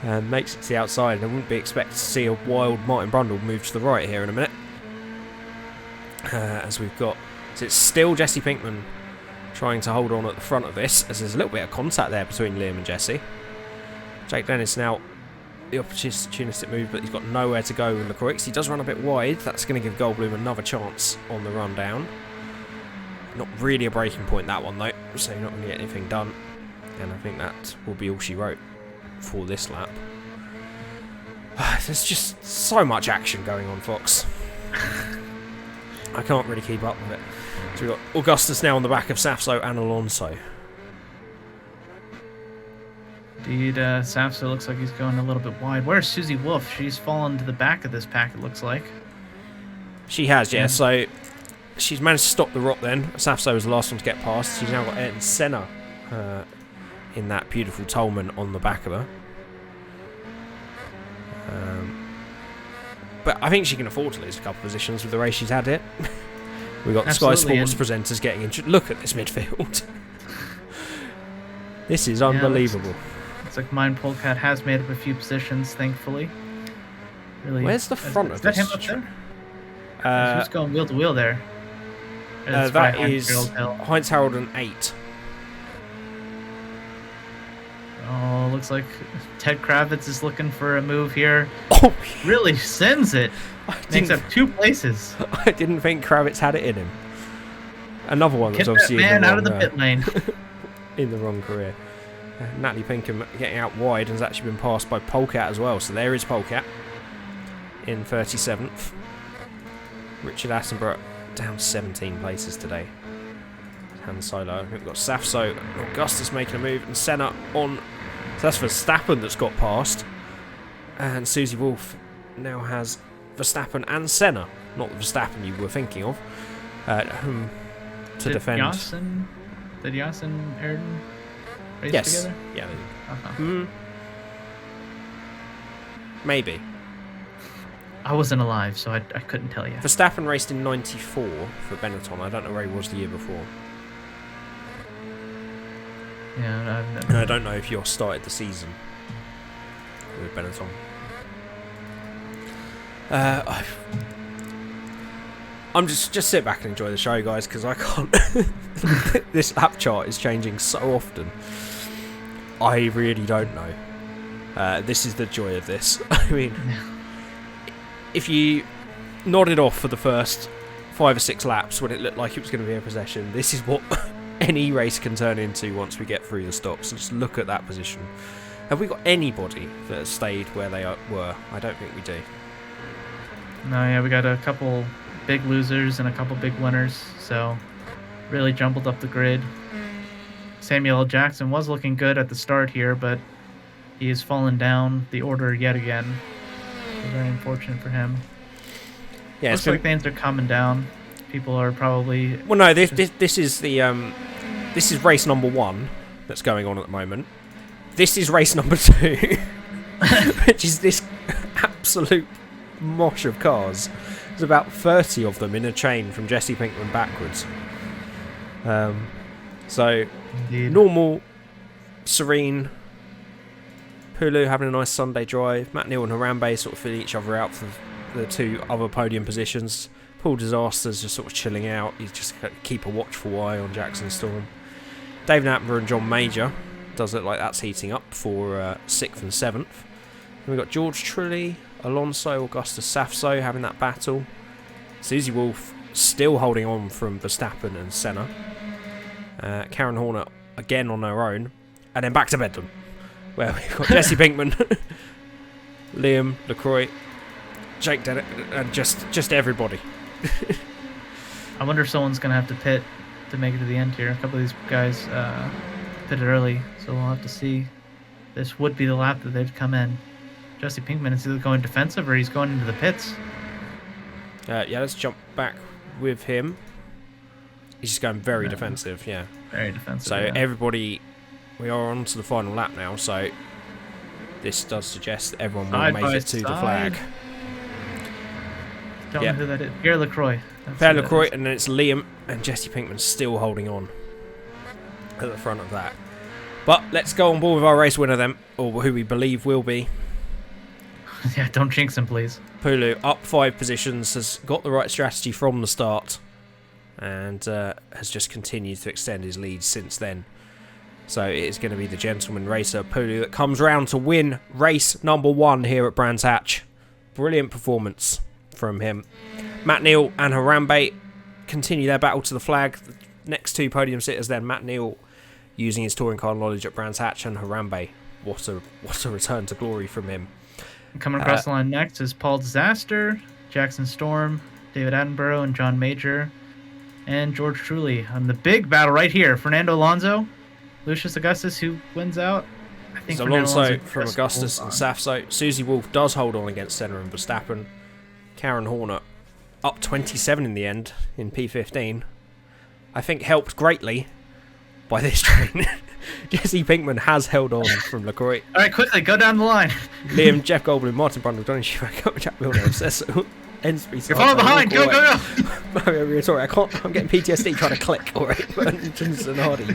And makes it to the outside. I wouldn't be expected to see a wild Martin Brundle move to the right here in a minute. As we've got... So it's still Jesse Pinkman trying to hold on at the front of this, as there's a little bit of contact there between Liam and Jesse. Jake Dennis now the opportunistic move, but he's got nowhere to go with LaCroix. He does run a bit wide. That's going to give Goldblum another chance on the run down. Not really a breaking point, that one, though, so you're not going to get anything done. And I think that will be all she wrote for this lap. There's just so much action going on, Fox. I can't really keep up with it. So we've got Augustus now on the back of Safso and Alonso. Indeed, Safso looks like he's going a little bit wide. Where's Susie Wolf? She's fallen to the back of this pack, it looks like. She has, yeah. So she's managed to stop the rot then. Safso was the last one to get past. She's now got Ayrton Senna in that beautiful Tolman on the back of her. But I think she can afford to lose a couple of positions with the race she's had here. We've got the Sky Sports presenters getting into... Look at this midfield. This is unbelievable. Looks like Mine Polecat has made up a few positions, thankfully. Really. Where's the front of this? Is that him up there? Who's going wheel to wheel there? That is Heinz Harold and 8. Oh, looks like Ted Kravitz is looking for a move here. Oh, really sends it. Makes up 2 places. I didn't think Kravitz had it in him. Another one that's obviously man out of the pit lane. In the wrong career. Natalie Pinkham getting out wide and has actually been passed by Polecat as well. So there is Polecat in 37th. Richard Attenborough down 17 places today. Han Solo. We've got Safso, Augustus making a move, and Senna on. So that's Verstappen that's got past. And Susie Wolf now has Verstappen and Senna. Not the Verstappen you were thinking of. To defend. Did Yas and Ayrton race together? Yeah. Maybe. I wasn't alive, so I couldn't tell you. Verstappen raced in 94 for Benetton. I don't know where he was the year before. Yeah, I don't know if you started the season with Benetton. I'm just sit back and enjoy the show, guys, because I can't. This lap chart is changing so often. I really don't know. This is the joy of this. I mean, if you nodded off for the first 5 or 6 laps when it looked like it was going to be a possession, this is what any race can turn into once we get through the stops. So just look at that position. Have we got anybody that has stayed where they were? I don't think we do. No, yeah, we got a couple big losers and a couple big winners, so really jumbled up the grid. Samuel L. Jackson was looking good at the start here, but he has fallen down the order yet again. So very unfortunate for him. Yeah, looks like things are calming down. People are probably... Well, no, this is the this is race number 1 that's going on at the moment. This is race number 2, which is this absolute mosh of cars. There's about 30 of them in a chain from Jesse Pinkman backwards. So, Indeed. normal, serene. Pulu having a nice Sunday drive. Matt Neal and Harambe sort of filling each other out for the 2 other podium positions. Paul Disaster's just sort of chilling out. He's just got to keep a watchful eye on Jackson Storm. David Attenborough and John Major. Does look like that's heating up for 6th and 7th. Then we've got George Trulli, Alonso, Augustus Safso having that battle. Susie Wolff still holding on from Verstappen and Senna. Karen Horner again on her own. And then back to Bedlam, where we've got Jesse Pinkman, Liam LaCroix, Jake Dennett, and just everybody. I wonder if someone's going to have to pit to make it to the end here. A couple of these guys pitted early, so we'll have to see. This would be the lap that they'd come in. Jesse Pinkman is either going defensive or he's going into the pits. Yeah, let's jump back with him. He's just going very defensive, yeah. Very defensive. So everybody, we are on to the final lap now, so this does suggest that everyone will make it to the flag. Don't know who that is. Pierre LaCroix. Pierre LaCroix, and then it's Liam and Jesse Pinkman still holding on at the front of that. But let's go on board with our race winner then, or who we believe will be. Yeah, don't jinx him, please. Pulu up 5 positions, has got the right strategy from the start, and has just continued to extend his lead since then. So it is going to be the gentleman racer Pulu that comes round to win race number 1 here at Brands Hatch. Brilliant performance from him. Matt Neal and Harambe continue their battle to the flag. The next 2 podium sitters then, Matt Neal using his touring car knowledge at Brands Hatch, and Harambe, what a return to glory from him. Coming across the line next is Paul Disaster, Jackson Storm, David Attenborough, and John Major, and George Trulli. On the big battle right here, Fernando Alonso, Lucius Augustus, who wins out. I think Alonso from Augustus and Safso. Susie Wolff does hold on against Senna and Verstappen. Karen Horner up 27 in the end in P15. I think helped greatly by this train. Jesse Pinkman has held on from LaCroix. All right, quickly, go down the line. Liam, Jeff Goldblum, Martin Brundle, Donny Schumacher, Jack Milner, Cecil, Ensby. You're falling behind. Go, go, go. Sorry, I'm getting PTSD trying to click. All right, Johnson Hardy,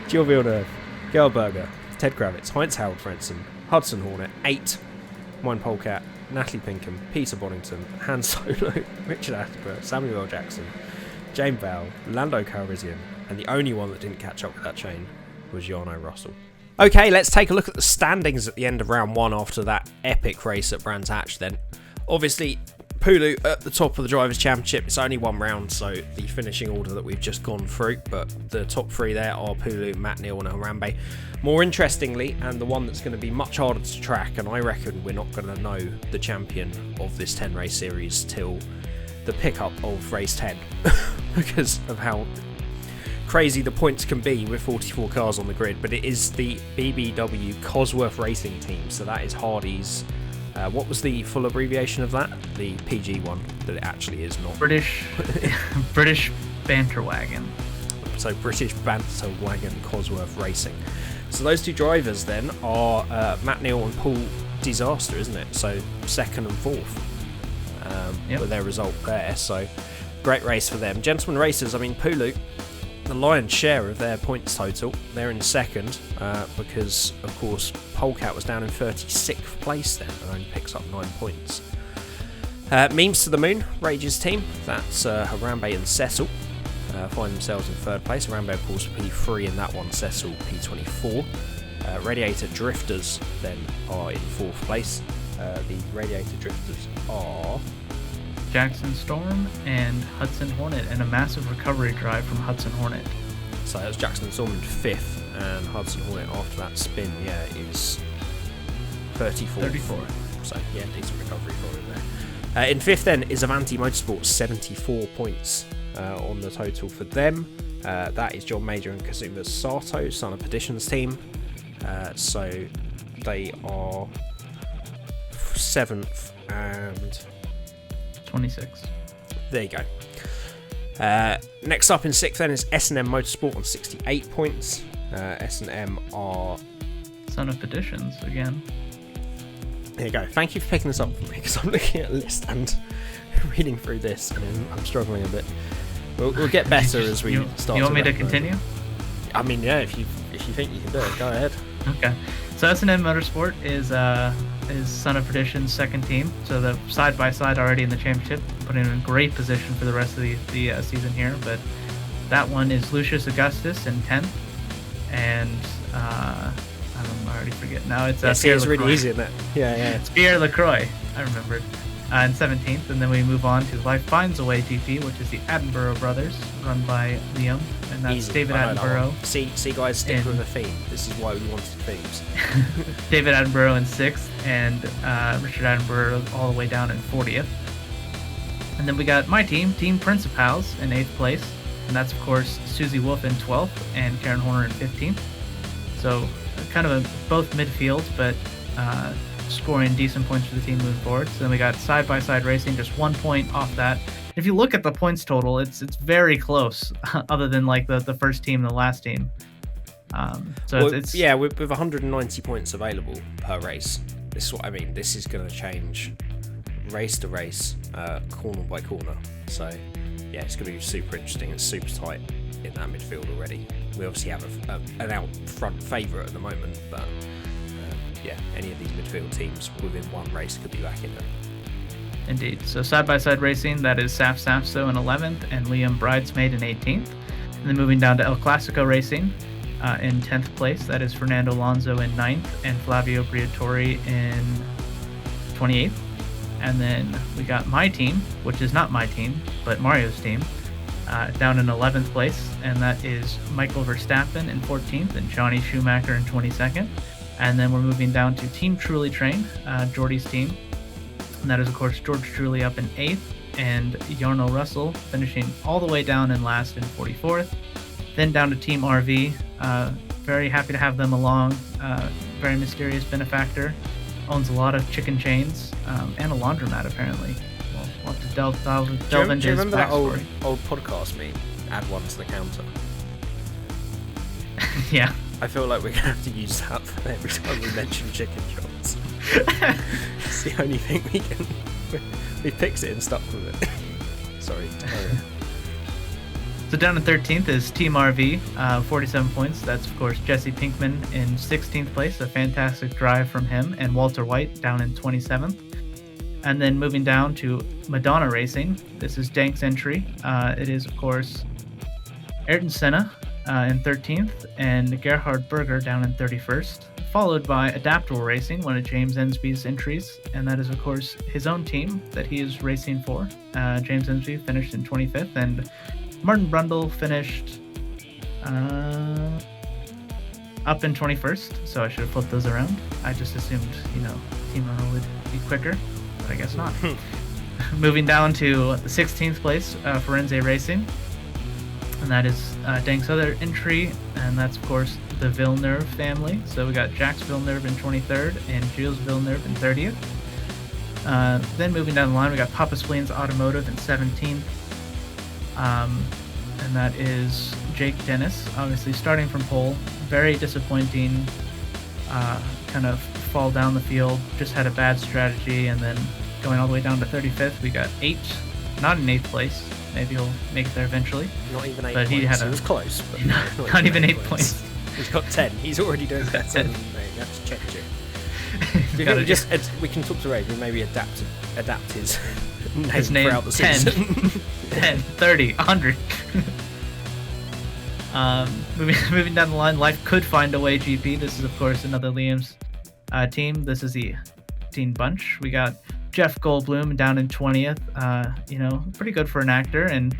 Jill Villeneuve, Gail Berger, Ted Kravitz, Heinz Harold Frentzen, Hudson Hornet, 8, Wine Polecat, Natalie Pinkham, Peter Boddington, Han Solo, Richard Attenborough, Samuel L. Jackson, Jane Val, Lando Calrissian, and the only one that didn't catch up with that chain was Jarno Russell. Okay, let's take a look at the standings at the end of round 1 after that epic race at Brands Hatch then. Obviously, Pulu at the top of the Drivers' Championship. It's only 1 round, so the finishing order that we've just gone through, but the top 3 there are Pulu, Matt Neal and Harambe. More interestingly, and the one that's going to be much harder to track, and I reckon we're not going to know the champion of this 10 race series till the pickup of race 10 because of how crazy the points can be with 44 cars on the grid. But it is the BBW Cosworth Racing team, so that is Hardy's. What was the full abbreviation of that? The PG one that it actually is not. British Banter Wagon. So British Banter Wagon Cosworth Racing. So those 2 drivers then are Matt Neal and Paul Disaster, isn't it? So 2nd and 4th with their result there. So great race for them. Gentlemen racers, I mean, Pulu, the lion's share of their points total. They're in 2nd because, of course, Polecat was down in 36th place then and only picks up 9 points. Memes to the Moon, Rage's team. That's Harambe and Cecil find themselves in 3rd place. Harambe, of course, P3 in that one. Cecil, P24. Radiator Drifters then are in 4th place. The Radiator Drifters are Jackson Storm and Hudson Hornet, and a massive recovery drive from Hudson Hornet. So that's Jackson Storm in 5th, and Hudson Hornet after that spin, is 34. So yeah, decent recovery for him there. In 5th then is Avanti Motorsport, 74 points on the total for them. That is John Major and Kazuma Sato, Son of Perdition's team. So they are 7th and 26. There you go. Next up in 6th then is S&M Motorsport on 68 points. S&M are Son of Perditions again. There you go. Thank you for picking this up for me, because I'm looking at a list and reading through this, and I'm struggling a bit. We'll get better as we start. You want me to continue? I mean, yeah. If you think you can do it, go ahead. Okay. So S&M Motorsport is Son of Perdition's second team. So the side by side already in the championship, putting in a great position for the rest of the season here. But that one is Lucius Augustus in 10th, and I already forget now. It's Pierre it's really easy, isn't it? Yeah. It's Pierre Lacroix. I remembered. In 17th, and then we move on to Life Finds a Way GP, which is the Attenborough brothers, run by Liam, and that's Easy. David Attenborough. See, guys, stick with the theme. This is why we wanted themes. David Attenborough in 6th, and Richard Attenborough all the way down in 40th. And then we got my team, Team Principals, in 8th place, and that's of course Susie Wolf in 12th and Karen Horner in 15th. So kind of both midfield, but scoring decent points for the team moving forward. So then we got side-by-side racing, just 1 point off that. If you look at the points total, it's very close, other than like the first team and the last team. It's with 190 points available per race. This is what I mean. This is going to change race to race, corner by corner. So yeah, it's going to be super interesting. It's super tight in that midfield already. We obviously have an out front favourite at the moment, but any of these midfield teams within one race could be back in there. Indeed. So side-by-side racing, that is Saf Safso in 11th and Liam Bridesmaid in 18th. And then moving down to El Clasico Racing in 10th place, that is Fernando Alonso in 9th and Flavio Briatore in 28th. And then we got my team, which is not my team, but Mario's team, down in 11th place, and that is Michael Verstappen in 14th and Johnny Schumacher in 22nd. And then we're moving down to Team Truly Train, Jordy's team. And that is, of course, George Truly up in 8th and Yarno Russell finishing all the way down in last in 44th. Then down to Team RV. Very happy to have them along. Very mysterious benefactor. Owns a lot of chicken chains and a laundromat, apparently. We'll have to delve into his backstory. Do you remember that old podcast meme? Add one to the counter. Yeah. I feel like we're going to have to use that for every time we mention chicken shops. It's the only thing we can... We fix it and stuck with it. Sorry. So down in 13th is Team RV, 47 points. That's, of course, Jesse Pinkman in 16th place. A fantastic drive from him. And Walter White down in 27th. And then moving down to Madonna Racing. This is Dank's entry. It is, of course, Ayrton Senna in 13th and Gerhard Berger down in 31st, followed by Adaptable Racing, one of James Ensby's entries, and that is, of course, his own team that he is racing for. James Ensby finished in 25th, and Martin Brundle finished up in 21st, so I should have flipped those around. I just assumed, Team Renault would be quicker, but I guess not. Moving down to the 16th place, Firenze Racing. And that is Dank's other entry, and that's, of course, the Villeneuve family. So we got Jacques Villeneuve in 23rd and Gilles Villeneuve in 30th. Then moving down the line, we got Papa Spleen's Automotive in 17th. And that is Jake Dennis, obviously starting from pole. Very disappointing kind of fall down the field. Just had a bad strategy, and then going all the way down to 35th, we got 8, not in 8th place. Maybe he'll make it there eventually. Not even 8 but points. He was close. But not even 8 points. He's got 10. He's already doing better than me. That's check it. We can talk to Ray. We maybe adapt his name throughout the 10, season. 10, 30, 100. Moving down the line, Life Could Find a Way GP. This is, of course, another Liam's team. This is the teen bunch. We got Jeff Goldblum down in 20th, pretty good for an actor. And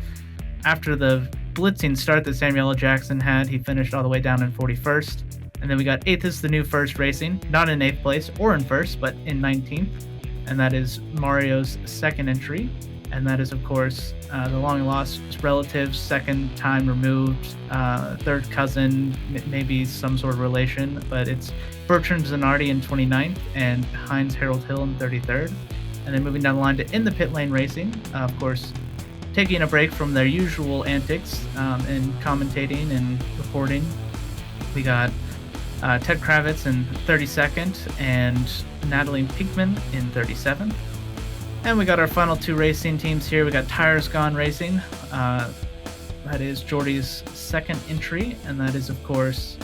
after the blitzing start that Samuel L. Jackson had, he finished all the way down in 41st. And then we got 8th is the New First Racing, not in 8th place or in 1st, but in 19th. And that is Mario's second entry. And that is, of course, the long lost relative, second time removed, third cousin, maybe some sort of relation. But it's Bertrand Zanardi in 29th and Heinz Harold Hill in 33rd. And then moving down the line to In the Pit Lane Racing, of course, taking a break from their usual antics in commentating and reporting. We got Ted Kravitz in 32nd, and Natalie Pinkman in 37th. And we got our final 2 racing teams here. We got Tires Gone Racing. That is Jordy's second entry, and that is, of course,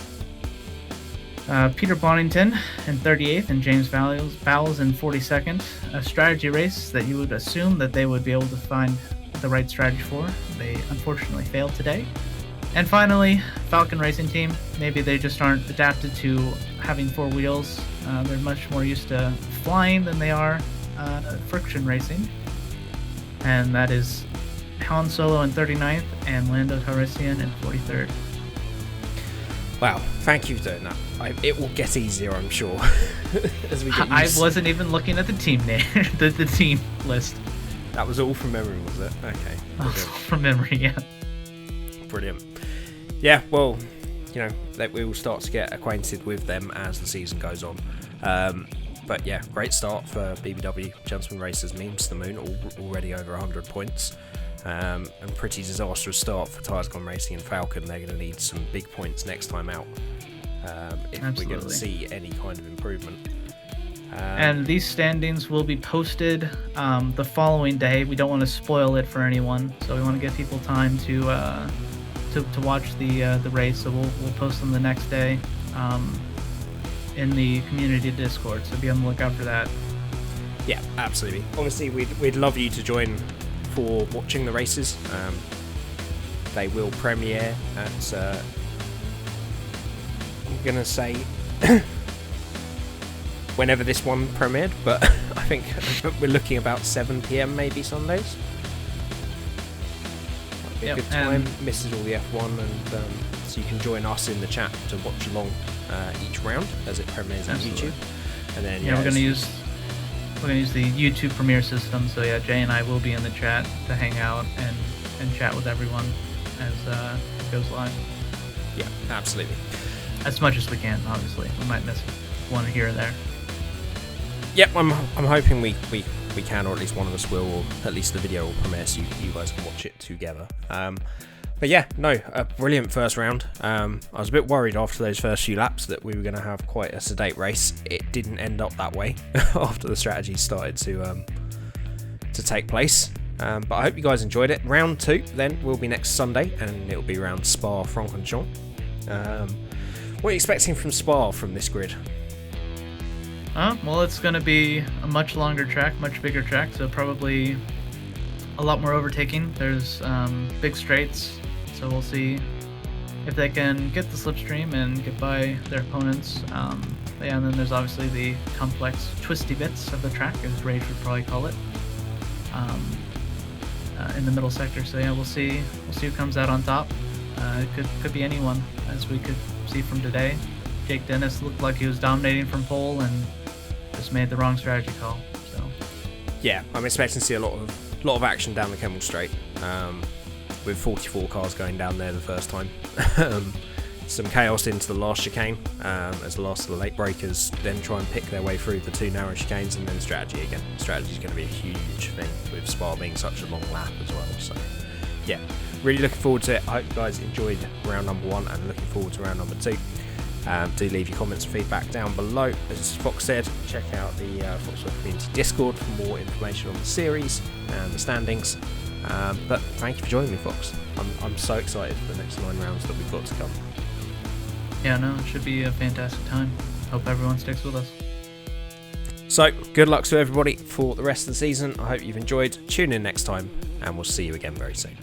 Peter Bonington in 38th and James Bowles in 42nd. A strategy race that you would assume that they would be able to find the right strategy for. They unfortunately failed today. And finally, Falcon Racing Team. Maybe they just aren't adapted to having 4 wheels. They're much more used to flying than they are friction racing. And that is Han Solo in 39th and Lando Calrissian in 43rd. Wow, thank you for doing that. It will get easier, I'm sure. As we get I wasn't even looking at the team name, the team list. That was all from memory, was it? Okay. Oh, from memory, yeah. Brilliant. Yeah, well, we will start to get acquainted with them as the season goes on. But yeah, great start for BBW Gentleman Racers Memes to the Moon, already over 100 points. And pretty disastrous start for Tires Gone Racing and Falcon. They're going to need some big points next time out if we're going to see any kind of improvement. And these standings will be posted the following day. We don't want to spoil it for anyone, so we want to give people time to watch the race. So we'll post them the next day in the community Discord. So be on the lookout for that. Yeah, absolutely. Obviously, we'd love you to join for watching the races. They will premiere at I'm gonna say whenever this one premiered, but I think we're looking about 7 PM maybe Sundays. Might be a good time. Misses all the F1, and so you can join us in the chat to watch along each round as it premieres on YouTube. And then we're gonna use the YouTube premiere system. So yeah, Jay and I will be in the chat to hang out and chat with everyone as it goes live. Yeah, absolutely. As much as we can, obviously. We might miss one here or there. Yep, I'm hoping we can, or at least one of us will, or at least the video will premiere so you guys can watch it together. But yeah, no, a brilliant first round. I was a bit worried after those first few laps that we were going to have quite a sedate race. It didn't end up that way after the strategy started to take place. But I hope you guys enjoyed it. Round 2 then will be next Sunday, and it'll be around Spa-Francorchamps. What are you expecting from Spa from this grid? Well, it's going to be a much longer track, much bigger track, so probably a lot more overtaking. There's big straights, so we'll see if they can get the slipstream and get by their opponents. Yeah, and then there's obviously the complex twisty bits of the track, as Rage would probably call it, in the middle sector. So yeah, we'll see who comes out on top. It could be anyone, as we could see from today. Jake Dennis looked like he was dominating from pole and just made the wrong strategy call. So yeah, I'm expecting to see a lot of action down the Kemmel Straight, with 44 cars going down there the first time. Some chaos into the last chicane as the last of the late breakers then try and pick their way through the 2 narrow chicanes, and then strategy again. Strategy is going to be a huge thing with Spa being such a long lap as well. So yeah, really looking forward to it. I hope you guys enjoyed round number 1 and looking forward to round number 2. Do leave your comments and feedback down below. As Fox said, check out the Foxworth Community Discord for more information on the series and the standings. But thank you for joining me, Fox. I'm so excited for the next 9 rounds that we've got to come. Yeah, no, it should be a fantastic time. Hope everyone sticks with us. So, good luck to everybody for the rest of the season. I hope you've enjoyed. Tune in next time, and we'll see you again very soon.